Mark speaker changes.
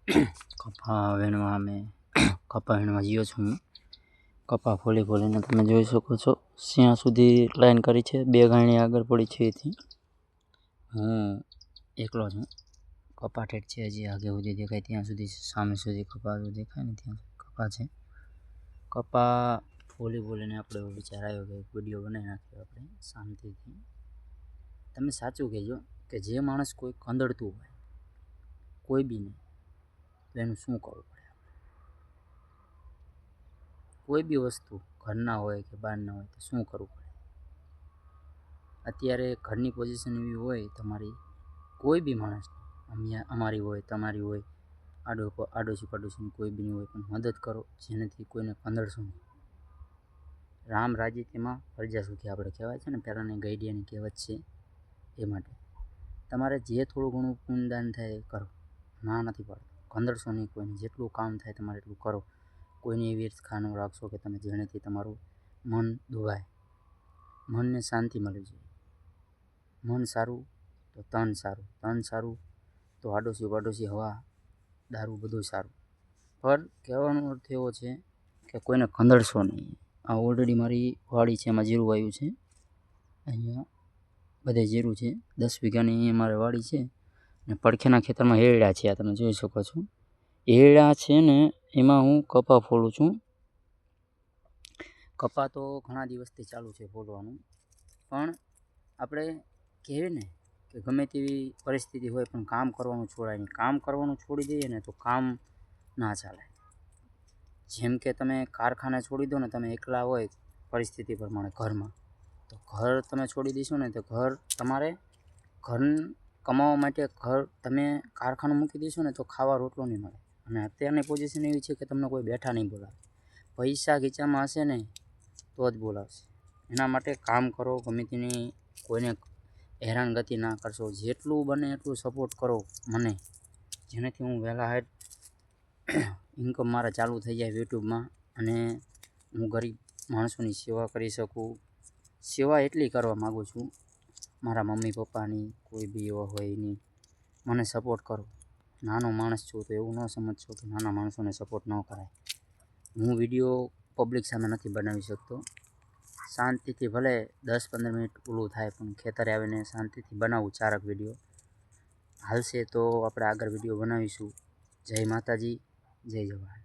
Speaker 1: કપા વીણવા અમે કપા વીણવા ગયો છું હું. કપા ફોલીને તમે જોઈ શકો છો. ત્યાં સુધી લાઈન કરી છે, 2 ગાયણી આગળ પડી છે. એથી હું એકલો છું. કપા ઠેઠ છે હજી આગે સુધી દેખાય ત્યાં સુધી, સામે સુધી કપા દેખાય ને ત્યાં કપા છે. કપા ફોલીને આપણે એવો વિચાર આવ્યો કે વિડીયો બનાવી નાખ્યો આપણે શાંતિથી. તમે સાચું કહેજો કે જે માણસ કોઈ કંદડતું હોય કોઈ બી નહીં તો એનું શું કરવું પડે? કોઈ બી વસ્તુ ઘરના હોય કે બહારના હોય તો શું કરવું પડે? અત્યારે ઘરની પોઝિશન એવી હોય તમારી, કોઈ બી માણસની, અમારી હોય તમારી હોય, આડોશી પાડોશીની કોઈ બી હોય, પણ મદદ કરો જેનાથી કોઈને કંદડશો નહીં. રામ રાજ્ય તેમાં પ્રજા સુખી આપણે કહેવાય છે ને, પહેલાંની ગઈડિયાની કહેવત છે. એ માટે તમારે જે થોડું ઘણું પુણ્યદાન થાય એ કરો, ના નથી પાડતો. કંદડશો નહીં કોઈને, જેટલું કામ થાય તમારે એટલું કરો. કોઈની એવી ઈર્ષા ન રાખશો કે તમે જેનાથી તમારું મન દુભાય. મનને શાંતિ મળવી જોઈએ. મન સારું તો તન સારું, તન સારું તો આડોશી પાડોશી હવા દારૂ બધું સારું. પણ કહેવાનો અર્થ એવો છે કે કોઈને કંદડશો નહીં. આ ઓલરેડી મારી વાડી છે, એમાં જીરું વાવ્યું છે. અહીંયા બધે જીરું છે. 10 વીઘાની અહીંયા મારે વાડી છે ને પડખેના ખેતરમાં એરડા છે. આ તમે જોઈ શકો છો. એરડા છે ને એમાં હું કપા ફોલું છું. કપા તો ઘણા દિવસથી ચાલુ છે ફોલવાનું, પણ આપણે કહેવાય ને કે ગમે તેવી પરિસ્થિતિ હોય પણ કામ કરવાનું છોડાય નહીં. કામ કરવાનું છોડી દઈએ ને તો કામ ના ચાલે. જેમ કે તમે કારખાને છોડી દો ને, તમે એકલા હોય પરિસ્થિતિ પ્રમાણે ઘરમાં, તો ઘર તમે છોડી દેશો ને તો ઘર તમારે ઘર કમાવા માટે ઘર તમે કારખાનું મૂકી દેશો ને તો ખાવા રોટલો નહીં મળે. અને અત્યારની પોઝિશન એવી છે કે તમને કોઈ બેઠા નહીં બોલાવે. પૈસા ખીચામાં હશે ને તો જ બોલાવશે. એના માટે કામ કરો, ગમે તેની કોઈને હેરાનગતિ ના કરશો. જેટલું બને એટલું સપોર્ટ કરો મને, જેનાથી હું વહેલા હેઠ ઇન્કમ મારા ચાલુ થઈ જાય યુટ્યુબમાં અને હું ગરીબ માણસોની સેવા કરી શકું. સેવા એટલી કરવા માગું છું મારા મમ્મી પપ્પાની, કોઈ બી એવા હોય એની. મને સપોર્ટ કરો. નાનો માણસ છું તો એવું ન સમજશો કે નાના માણસોને સપોર્ટ ન કરાય. હું વિડીયો પબ્લિક સામે નથી બનાવી શકતો. શાંતિથી ભલે 10-15 મિનિટ ઓલું થાય પણ ખેતરે આવીને શાંતિથી બનાવું 4 વિડીયો. હાલશે તો આપણે આગળ વિડીયો બનાવીશું. જય માતાજી, જય જવાન.